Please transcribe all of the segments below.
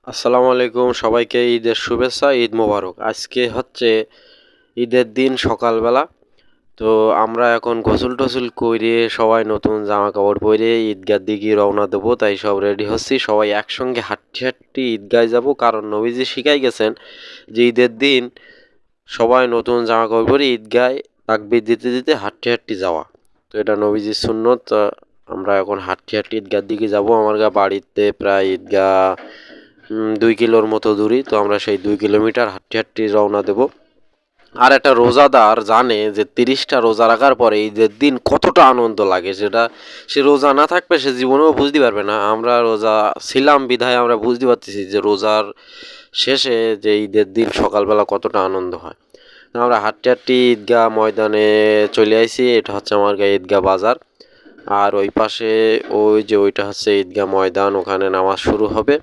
আসসালামু আলাইকুম, সবাইকে ঈদের শুভেচ্ছা, ঈদ মোবারক। আজকে হচ্ছে ঈদের দিন সকালবেলা। তো আমরা এখন গোসল টোসল করে সবাই নতুন জামা কাপড় পরে ঈদগার দিকে রওনা দেবো, তাই সব রেডি হচ্ছি। সবাই একসঙ্গে হাঁটতে হাঁটতে ঈদগায় যাব, কারণ নবীজি শিখাই গেছেন যে ঈদের দিন সবাই নতুন জামা কাপড় পরে ঈদগায় তাকবীর দিতে দিতে হাঁটতে হাঁটতে যাওয়া। তো এটা নবীজির সুন্নত। আমরা এখন হাঁটতে হাঁটতে ঈদগার দিকে যাব। আমার বাড়িতে প্রায় ঈদগাহ 2 কিলোর মতো দূরই। তো আমরা সেই 2 কিলোমিটার হাঁটতে হাঁটতে রওনা দেব। আর একটা রোজাদার জানে যে 30টা রোজা রাখার পরে ঈদের দিন কতটা আনন্দ লাগে, সেটা সে রোজা না থাকবে সে জীবনেও বুঝতে পারবে না। আমরা রোজা ছিলাম বিধায় আমরা বুঝতে পারতেছি যে রোজার শেষে যে ঈদের দিন সকালবেলা কতটা আনন্দ হয়। আমরা হাঁটতে হাঁটতে ঈদগাহ ময়দানে চলে আইছি। এটা হচ্ছে আমার ঈদগাহ বাজার। আর ওই পাশে ওইটা হচ্ছে ঈদগাহ ময়দান, ওখানে নামাজ শুরু হবে।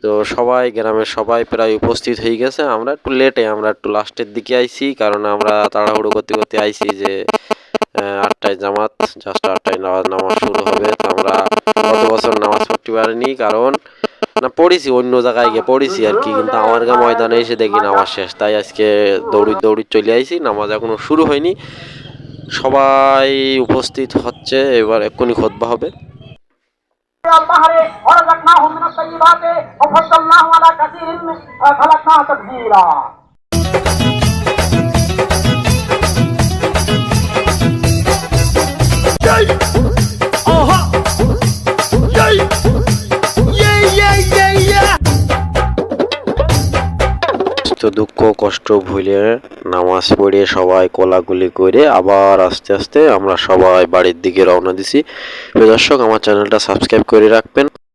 তো সবাই গ্রামের সবাই প্রায় উপস্থিত হয়ে গেছে। আমরা একটু লাস্টের দিকে আইছি, কারণ আমরা তাড়াহুড়ো করতে করতে আইছি যে 8টায় জামাত, জাস্ট 8টায় নামাজ শুরু হবে। তো আমরা গত বছর নামাজ পড়তে পারিনি, কারণ পড়েছি অন্য জায়গায় গিয়ে পড়েছি আর কি, কিন্তু আমার ময়দানে এসে দেখি নামাজ শেষ। তাই আজকে দৌড়ি চলে আইছি, নামাজ এখনো শুরু হয়নি। সবাই উপস্থিত হচ্ছে, এবার এক্ষুনি খুতবা হবে। তো দুঃখ কষ্ট ভুলে নামাজ পড়ে সবাই কোলাকুলি করে আবার আস্তে আস্তে আমরা সবাই বাড়ির দিকে রওনা দিছি। প্রিয় দর্শক, আমার চ্যানেলটা সাবস্ক্রাইব করে রাখবেন।